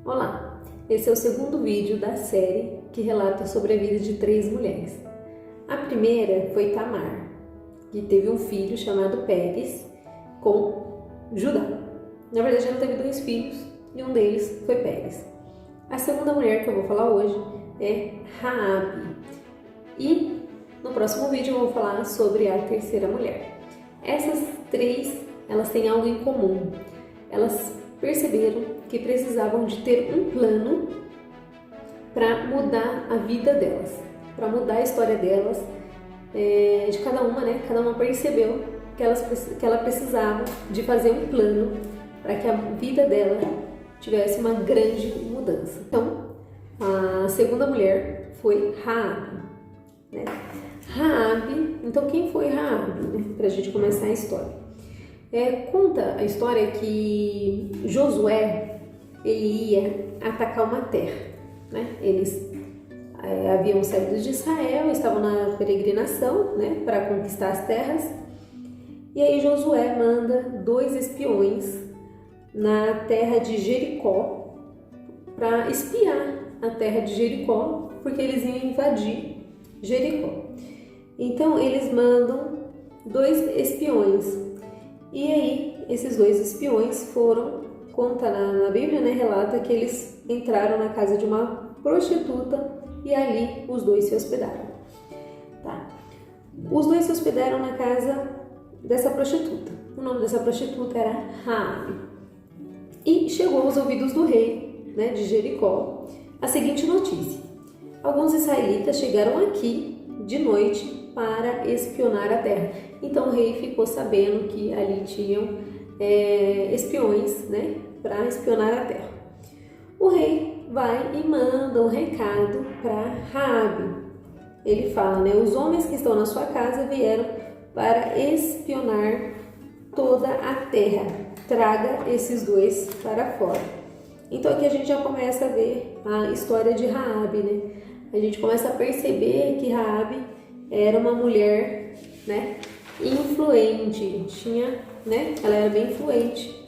Olá, esse é o segundo vídeo da série que relata sobre a vida de 3 mulheres. A primeira foi Tamar, que teve um filho chamado Pérez com Judá. Na verdade, ela teve 2 filhos e um deles foi Pérez. A segunda mulher que eu vou falar hoje é Raabe. E no próximo vídeo eu vou falar sobre a terceira mulher. Essas 3, elas têm algo em comum. Elas perceberam que precisavam de ter um plano para mudar a vida delas, para mudar a história delas, de cada uma, né? Cada uma percebeu que ela precisava de fazer um plano para que a vida dela tivesse uma grande mudança. Então, a segunda mulher foi Raabe, né? Raabe, então quem foi Raabe, né? Para a gente começar a história. Conta a história que Josué ele ia atacar uma terra, né? Eles haviam saído de Israel, estavam na peregrinação, né, para conquistar as terras. E aí Josué manda 2 espiões na terra de Jericó para espiar a terra de Jericó, porque eles iam invadir Jericó. Então eles mandam 2 espiões. E aí esses 2 espiões foram, conta na Bíblia, né, relata que eles entraram na casa de uma prostituta e ali os 2 se hospedaram. Tá. Os 2 se hospedaram na casa dessa prostituta. O nome dessa prostituta era Raabe. E chegou aos ouvidos do rei, né, de Jericó a seguinte notícia: alguns israelitas chegaram aqui de noite para espionar a terra. Então o rei ficou sabendo que ali tinham espiões, né, para espionar a terra. O rei vai e manda um recado para Raabe. Ele fala, né, os homens que estão na sua casa vieram para espionar toda a terra. Traga esses 2 para fora. Então aqui a gente já começa a ver a história de Raabe, né? A gente começa a perceber que Raabe era uma mulher, né, influente, ela era bem influente.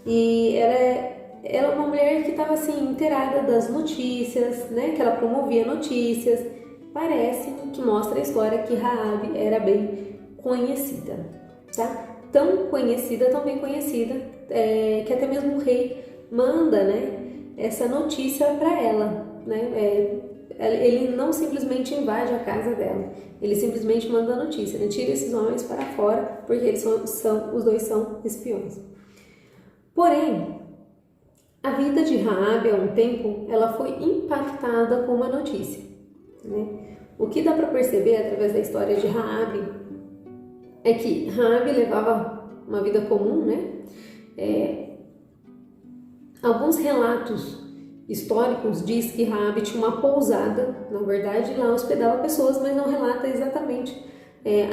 E ela é uma mulher que estava assim inteirada das notícias, né, que ela promovia notícias. Parece que mostra a história que Raabe era bem conhecida, tá? Tão bem conhecida, que até mesmo o rei manda, né, essa notícia para ela, né? Ele não simplesmente invade a casa dela, ele simplesmente manda a notícia, né? Tira esses homens para fora, porque eles os 2 são espiões. Porém, a vida de Raabe, há um tempo, ela foi impactada com uma notícia, né? O que dá para perceber através da história de Raabe é que Raabe levava uma vida comum, né? Alguns relatos históricos diz que Raabe tinha uma pousada, na verdade lá hospedava pessoas, mas não relata exatamente.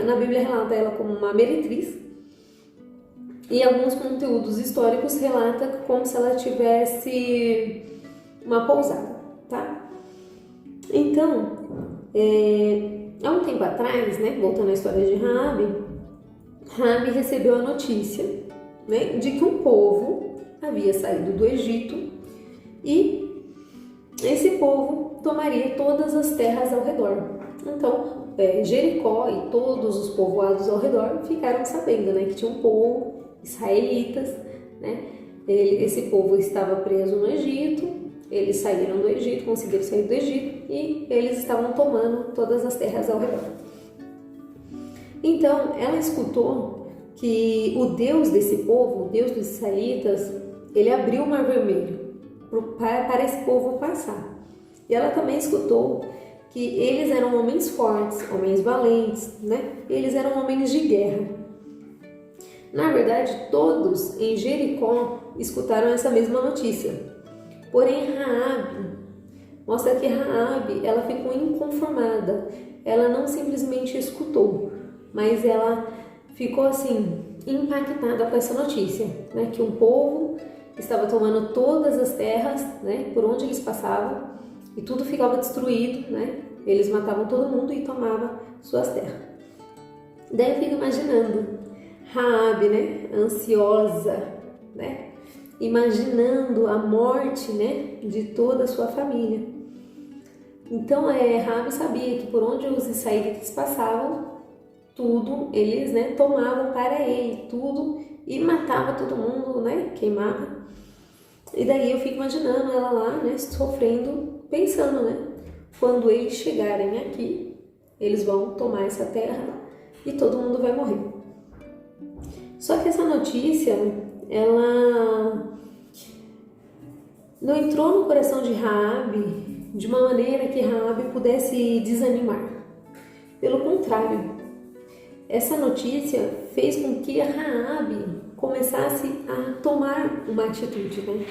Na Bíblia relata ela como uma meretriz, e alguns conteúdos históricos relatam como se ela tivesse uma pousada, tá? Então, há um tempo atrás, né, voltando à história de Raabe recebeu a notícia, né, de que um povo havia saído do Egito e esse povo tomaria todas as terras ao redor. Então, Jericó e todos os povoados ao redor ficaram sabendo, né, que tinha um povo, israelitas, né? Esse povo estava preso no Egito, eles saíram do Egito, conseguiram sair do Egito e eles estavam tomando todas as terras ao redor. Então, ela escutou que o Deus desse povo, o Deus dos israelitas, ele abriu o Mar Vermelho para esse povo passar. E ela também escutou que eles eram homens fortes, homens valentes, né? Eles eram homens de guerra. Na verdade, todos em Jericó escutaram essa mesma notícia. Porém, Raabe mostra que Raabe, ela ficou inconformada. Ela não simplesmente escutou, mas ela ficou assim impactada com essa notícia, né? Que um povo estava tomando todas as terras, né, por onde eles passavam, e tudo ficava destruído, né? Eles matavam todo mundo e tomavam suas terras. Daí eu fico imaginando Raabe, né, ansiosa, né, imaginando a morte, né, de toda a sua família. Então, Raabe sabia que por onde os israelitas passavam, tudo eles, né, tomavam para ele, tudo, e matava todo mundo, né, queimava. E daí eu fico imaginando ela lá, né, sofrendo, pensando, né, quando eles chegarem aqui, eles vão tomar essa terra e todo mundo vai morrer. Só que essa notícia, ela não entrou no coração de Raabe de uma maneira que Raabe pudesse desanimar. Pelo contrário, essa notícia fez com que Raabe começasse a tomar uma atitude, né?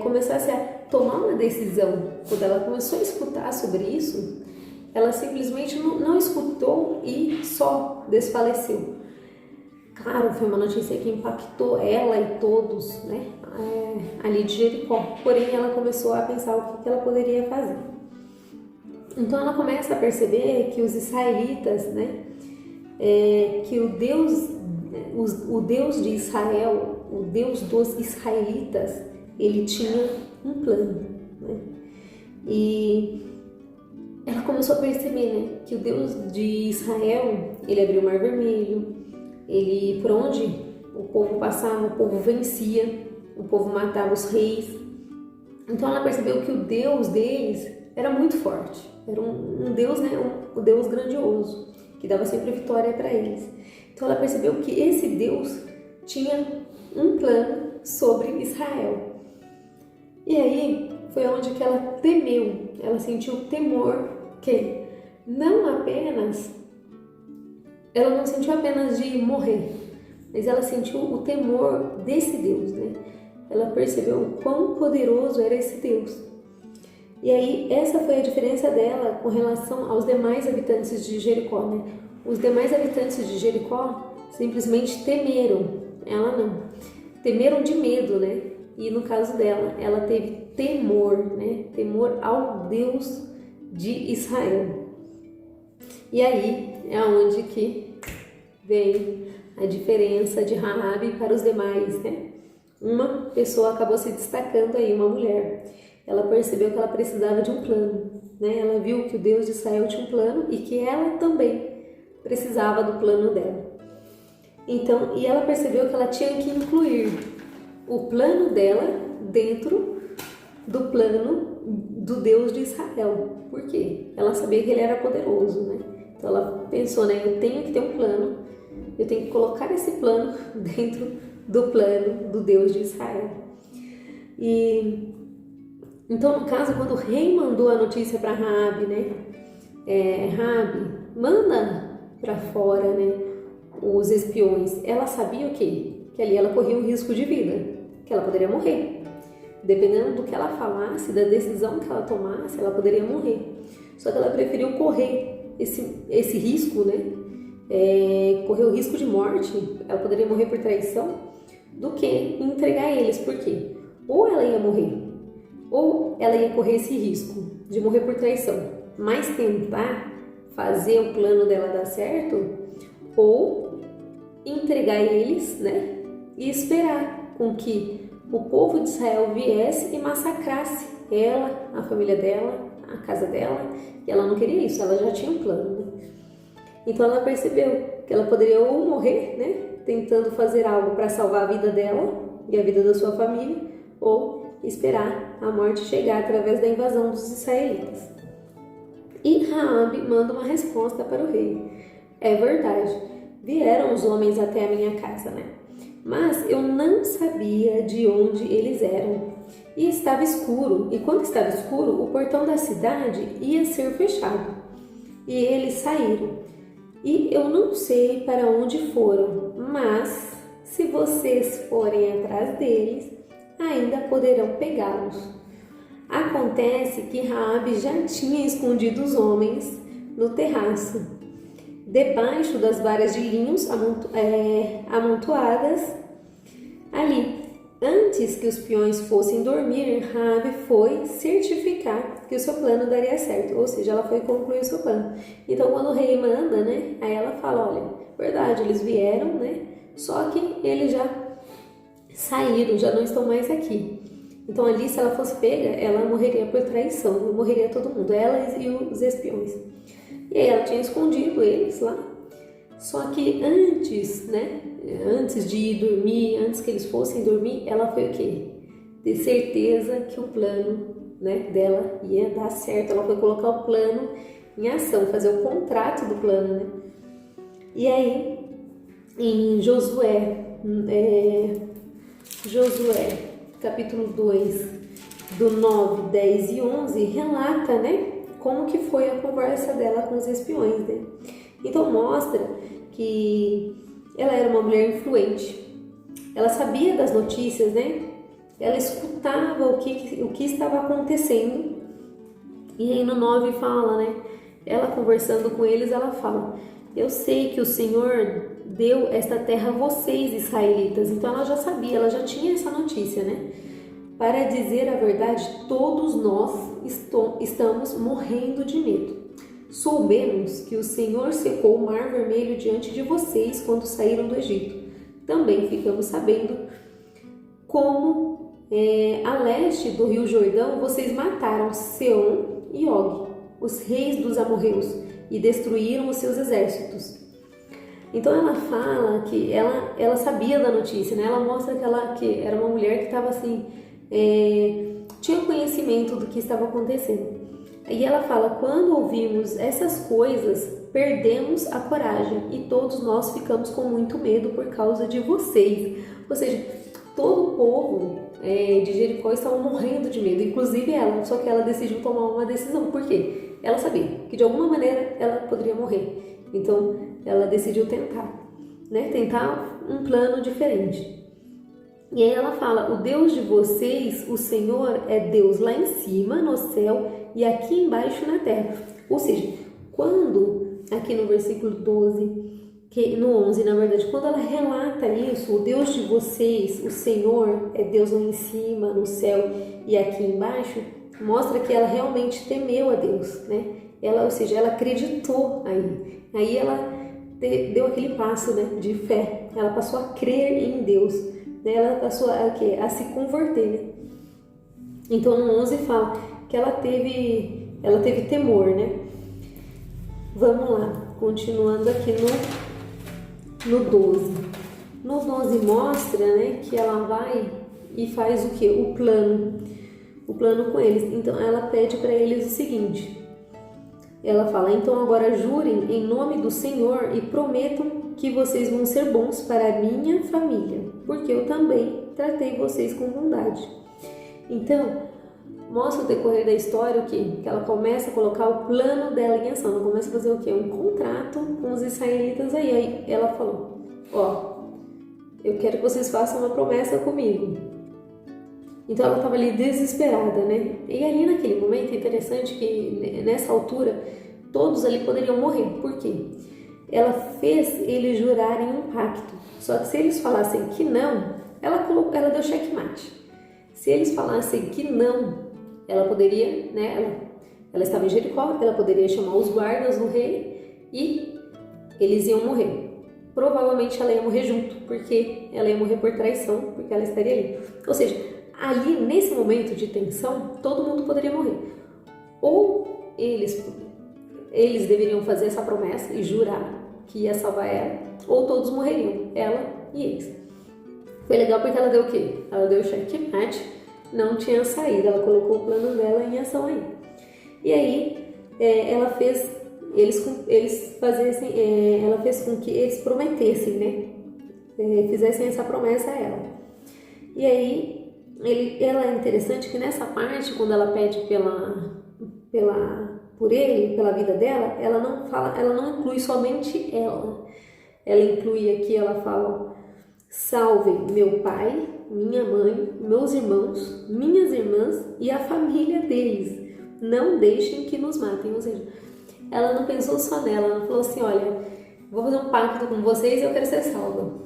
Começasse a tomar uma decisão. Quando ela começou a escutar sobre isso, ela simplesmente não escutou e só desfaleceu. Claro, foi uma notícia que impactou ela e todos, né, ali de Jericó. Porém, ela começou a pensar o que ela poderia fazer. Então, ela começa a perceber que os israelitas, né, que o Deus de Israel, o Deus dos israelitas, ele tinha um plano, né? E ela começou a perceber, né, que o Deus de Israel, ele abriu o Mar Vermelho, ele, por onde o povo passava, o povo vencia, o povo matava os reis. Então ela percebeu que o Deus deles era muito forte, era um Deus, né, um Deus grandioso, que dava sempre vitória para eles. Então ela percebeu que esse Deus tinha um plano sobre Israel. E aí foi onde que ela temeu, ela sentiu temor, que ela não sentiu apenas de morrer, mas ela sentiu o temor desse Deus, né? Ela percebeu o quão poderoso era esse Deus. E aí essa foi a diferença dela com relação aos demais habitantes de Jericó, né? Os demais habitantes de Jericó simplesmente temeram, ela não. Temeram de medo, né? E no caso dela, ela teve temor, né? Temor ao Deus de Israel. E aí é onde que vem a diferença de Raabe para os demais, né? Uma pessoa acabou se destacando aí, uma mulher. Ela percebeu que ela precisava de um plano, né? Ela viu que o Deus de Israel tinha um plano e que ela também precisava do plano dela. Então, e ela percebeu que ela tinha que incluir o plano dela dentro do plano do Deus de Israel. Por quê? Ela sabia que ele era poderoso, né? Então ela pensou, né? Eu tenho que ter um plano, eu tenho que colocar esse plano dentro do plano do Deus de Israel. E então, no caso, quando o rei mandou a notícia para Raabe, né? Raabe, manda para fora, né, os espiões. Ela sabia o quê? Que ali ela corria um risco de vida, que ela poderia morrer. Dependendo do que ela falasse, da decisão que ela tomasse, ela poderia morrer. Só que ela preferiu correr esse risco, né? Correr o risco de morte, ela poderia morrer por traição, do que entregar eles. Por quê? Ou ela ia morrer, ou ela ia correr esse risco de morrer por traição, mas tentar fazer o plano dela dar certo, ou entregar eles, né? E esperar com que o povo de Israel viesse e massacrasse ela, a família dela, a casa dela. E ela não queria isso, ela já tinha um plano, né? Então ela percebeu que ela poderia ou morrer, né, tentando fazer algo para salvar a vida dela e a vida da sua família, ou esperar a morte chegar através da invasão dos israelitas. E Raabe manda uma resposta para o rei. É verdade, vieram os homens até a minha casa, né? Mas eu não sabia de onde eles eram. E estava escuro, e quando estava escuro, o portão da cidade ia ser fechado. E eles saíram. E eu não sei para onde foram, mas se vocês forem atrás deles, ainda poderão pegá-los. Acontece que Raabe já tinha escondido os homens no terraço, debaixo das varas de linhos amontoadas ali. Antes que os peões fossem dormir, Raabe foi certificar que o seu plano daria certo, ou seja, ela foi concluir o seu plano. Então, quando o rei manda, né, aí ela fala, olha, verdade, eles vieram, né, só que eles já saíram, já não estão mais aqui. Então ali, se ela fosse pega, ela morreria por traição, morreria todo mundo, ela e os espiões. E aí ela tinha escondido eles lá. Só que antes, né, antes de ir dormir, antes que eles fossem dormir, ela foi o quê? Ter certeza que o plano, né, dela ia dar certo. Ela foi colocar o plano em ação, fazer o contrato do plano, né? E aí, em Josué, capítulo 2, do 9, 10 e 11, relata, né, como que foi a conversa dela com os espiões, né? Então mostra que ela era uma mulher influente, ela sabia das notícias, né? Ela escutava o que estava acontecendo. E aí no 9 fala, né? Ela conversando com eles, ela fala: eu sei que o Senhor deu esta terra a vocês, israelitas. Então ela já sabia, ela já tinha essa notícia, né? Para dizer a verdade, todos nós estamos morrendo de medo. Soubemos que o Senhor secou o mar vermelho diante de vocês quando saíram do Egito. Também ficamos sabendo como a leste do rio Jordão vocês mataram Seom e Og, os reis dos amorreus, e destruíram os seus exércitos. Então ela fala que ela sabia da notícia, né? Ela mostra que era uma mulher que estava assim, tinha conhecimento do que estava acontecendo. E ela fala: quando ouvimos essas coisas, perdemos a coragem e todos nós ficamos com muito medo por causa de vocês. Ou seja, todo o povo de Jericó estava morrendo de medo, inclusive ela. Só que ela decidiu tomar uma decisão. Por quê? Ela sabia que de alguma maneira ela poderia morrer. Então ela decidiu tentar, né? Tentar um plano diferente. E aí ela fala: o Deus de vocês, o Senhor, é Deus lá em cima, no céu, e aqui embaixo na terra. Ou seja, quando, aqui no versículo 12, no 11, na verdade, quando ela relata isso, o Deus de vocês, o Senhor, é Deus lá em cima, no céu, e aqui embaixo, mostra que ela realmente temeu a Deus, né? Ou seja, ela acreditou aí. Aí ela deu aquele passo, né, de fé. Ela passou a crer em Deus. Ela passou a se converter, né? Então no 11 fala que ela teve temor, né? Vamos lá, continuando aqui no 12. No 12 mostra, né, que ela vai e faz o que? O plano com eles. Então ela pede para eles o seguinte. Ela fala: então agora jurem em nome do Senhor e prometam que vocês vão ser bons para a minha família, porque eu também tratei vocês com bondade. Então, mostra o decorrer da história o quê? Que ela começa a colocar o plano dela em ação. Ela começa a fazer o quê? Um contrato com os israelitas aí. Aí ela falou: eu quero que vocês façam uma promessa comigo. Então ela estava ali desesperada, né? E ali naquele momento é interessante que nessa altura todos ali poderiam morrer. Por quê? Ela fez eles jurarem um pacto. Só que se eles falassem que não, ela deu checkmate. Se eles falassem que não, ela poderia, né? Ela estava em Jericó, ela poderia chamar os guardas do rei e eles iam morrer. Provavelmente ela ia morrer junto, porque ela ia morrer por traição, porque ela estaria ali. Ou seja, ali nesse momento de tensão, todo mundo poderia morrer. Ou eles deveriam fazer essa promessa e jurar que ia salvar ela, ou todos morreriam, ela e eles. Foi legal porque ela deu o quê? Ela deu o checkmate, não tinha saída, ela colocou o plano dela em ação aí. E aí ela fez ela fez com que eles prometessem, né? Fizessem essa promessa a ela. E aí ela é interessante que nessa parte, quando ela pede por ele, pela vida dela, ela não inclui somente ela. Ela inclui aqui, ela fala: salvem meu pai, minha mãe, meus irmãos, minhas irmãs e a família deles. Não deixem que nos matem. Ou seja, ela não pensou só nela, ela falou assim: olha, vou fazer um pacto com vocês e eu quero ser salva.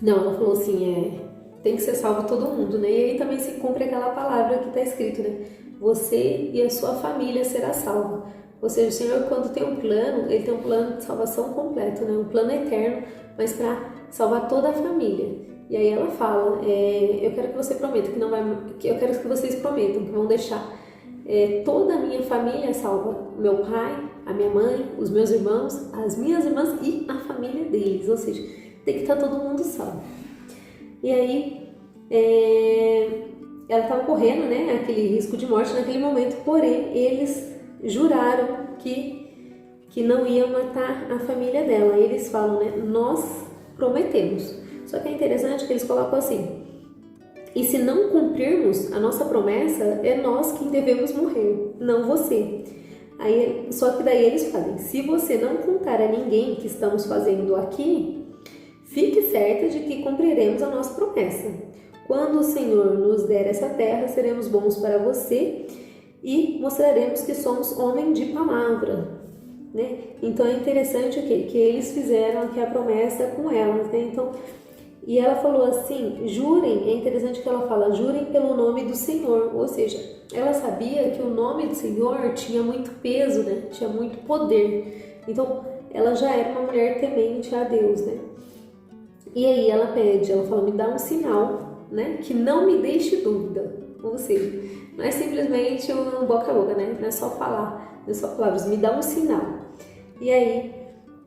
Não, ela falou assim, tem que ser salvo todo mundo, né? E aí também se cumpre aquela palavra que está escrito, né? Você e a sua família será salvo. Ou seja, o Senhor, quando tem um plano, Ele tem um plano de salvação completo, né? Um plano eterno, mas para salvar toda a família. E aí ela fala, eu quero que você prometa que não vai, eu quero que vocês prometam que vão deixar toda a minha família salva, meu pai, a minha mãe, os meus irmãos, as minhas irmãs e a família deles, ou seja, tem que estar todo mundo salvo. E aí ela estava correndo, né, aquele risco de morte naquele momento, porém eles juraram que não iam matar a família dela. E eles falam, né, nós prometemos. Só que é interessante que eles colocam assim: e se não cumprirmos a nossa promessa, é nós quem devemos morrer, não você. Aí, só que daí eles falam: se você não contar a ninguém que estamos fazendo aqui, fique certa de que cumpriremos a nossa promessa. Quando o Senhor nos der essa terra, seremos bons para você e mostraremos que somos homem de palavra, né? Então é interessante o que eles fizeram aqui a promessa com elas, né? Então, e ela falou assim: jurem, é interessante que ela fala, jurem pelo nome do Senhor, ou seja, ela sabia que o nome do Senhor tinha muito peso, né? Tinha muito poder. Então, ela já era uma mulher temente a Deus, né? E aí ela pede, ela fala: me dá um sinal, né? Que não me deixe dúvida. Ou seja, não é simplesmente um boca a boca, né? Não é só falar, não é só palavras, me dá um sinal. E aí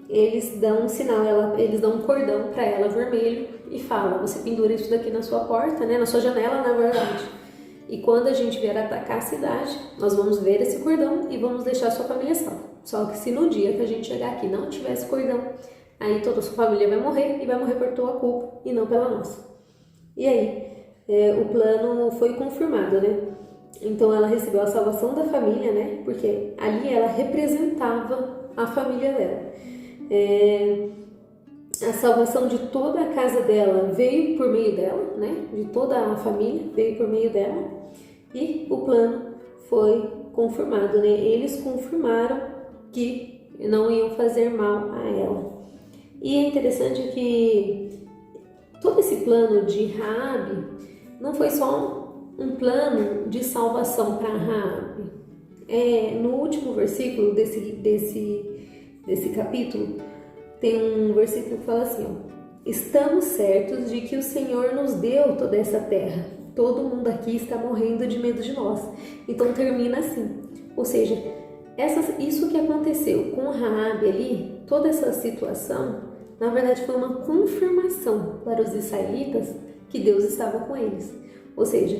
eles dão um sinal, eles dão um cordão para ela vermelho e falam: você pendura isso daqui na sua porta, né? Na sua janela, na verdade. E quando a gente vier atacar a cidade, nós vamos ver esse cordão e vamos deixar a sua família salva. Só que se no dia que a gente chegar aqui não tiver esse cordão, aí toda a sua família vai morrer e vai morrer por tua culpa e não pela nossa. E aí o plano foi confirmado, né? Então ela recebeu a salvação da família, né? Porque ali ela representava a família dela. A salvação de toda a casa dela veio por meio dela, né? De toda a família veio por meio dela. E o plano foi confirmado, né? Eles confirmaram que não iam fazer mal a ela. E é interessante que todo esse plano de Raabe não foi só um plano de salvação para Raabe. No último versículo desse capítulo, tem um versículo que fala assim: ó, estamos certos de que o Senhor nos deu toda essa terra. Todo mundo aqui está morrendo de medo de nós. Então termina assim. Ou seja, isso que aconteceu com Raabe ali, toda essa situação, na verdade foi uma confirmação para os israelitas que Deus estava com eles. Ou seja,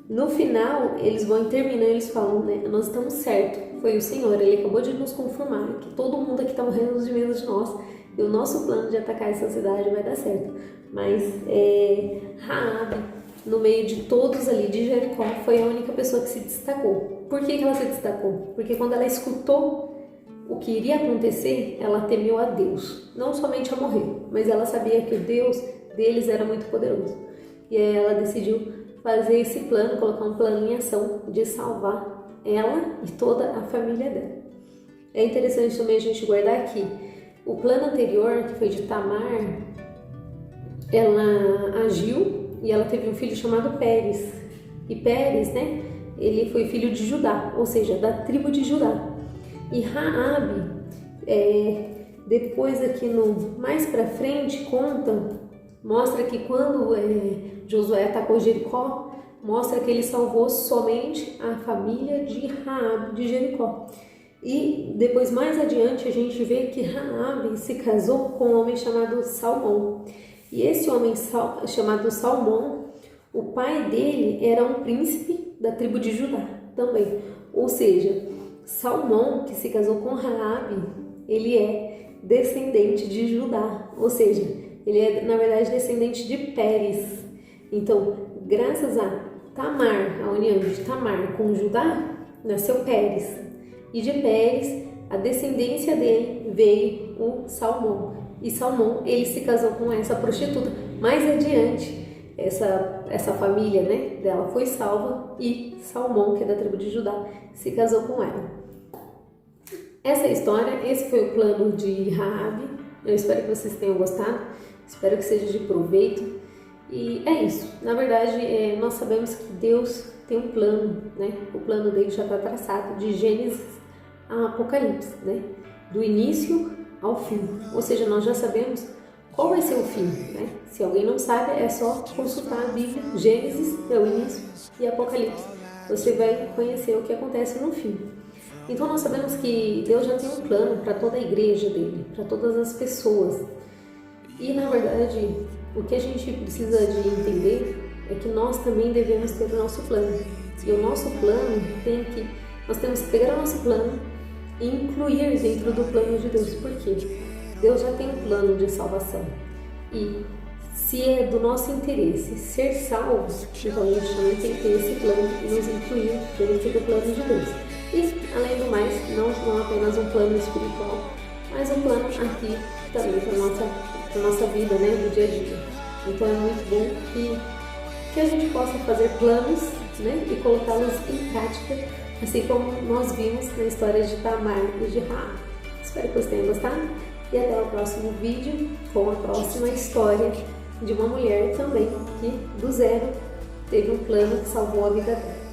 no final eles vão terminar, eles falam, né, nós estamos certos, foi o Senhor, Ele acabou de nos confirmar que todo mundo aqui está morrendo de medo de nós e o nosso plano de atacar essa cidade vai dar certo. Mas Raabe, no meio de todos ali de Jericó, foi a única pessoa que se destacou. Por que ela se destacou? Porque quando ela escutou o que iria acontecer, ela temeu a Deus, não somente a morrer, mas ela sabia que o Deus deles era muito poderoso. E aí ela decidiu fazer esse plano, colocar um plano em ação de salvar ela e toda a família dela. É interessante também a gente guardar aqui o plano anterior, que foi de Tamar. Ela agiu e ela teve um filho chamado Pérez. E Pérez, né, ele foi filho de Judá, ou seja, da tribo de Judá. E Raabe, depois aqui mais pra frente mostra que quando Josué atacou Jericó, mostra que ele salvou somente a família de Raabe de Jericó. E depois, mais adiante, a gente vê que Raabe se casou com um homem chamado Salmão. E esse homem chamado Salmão, o pai dele era um príncipe da tribo de Judá também. Ou seja, Salmão, que se casou com Raabe, ele é descendente de Judá. Ou seja, ele é, na verdade, descendente de Pérez. Então, graças a Tamar, a união de Tamar com Judá, nasceu Pérez. E de Pérez, a descendência dele veio o Salmão. E Salmão, ele se casou com essa prostituta. Mais adiante, essa família, né, dela foi salva e Salmão, que é da tribo de Judá, se casou com ela. Essa história, esse foi o plano de Raabe. Eu espero que vocês tenham gostado. Espero que seja de proveito. E é isso. Na verdade, nós sabemos que Deus tem um plano, né? O plano dele já está traçado de Gênesis a Apocalipse, né? Do início ao fim. Ou seja, nós já sabemos qual vai ser o fim, né? Se alguém não sabe, é só consultar a Bíblia, Gênesis, é o início, e Apocalipse. Você vai conhecer o que acontece no fim. Então nós sabemos que Deus já tem um plano para toda a igreja dele, para todas as pessoas. E na verdade, o que a gente precisa de entender é que nós também devemos ter o nosso plano. E o nosso plano nós temos que pegar o nosso plano e incluir dentro do plano de Deus. Por quê? Deus já tem um plano de salvação. E se é do nosso interesse ser salvos, então a gente também tem que ter esse plano e nos incluir dentro do plano de Deus. E, além do mais, não apenas um plano espiritual, mas um plano aqui também para a nossa vida, né, do dia a dia. Então é muito bom que a gente possa fazer planos, né, e colocá-los em prática, assim como nós vimos na história de Tamar e de Raabe. Espero que vocês tenham gostado e até o próximo vídeo com a próxima história de uma mulher também que do zero teve um plano que salvou a vida dela.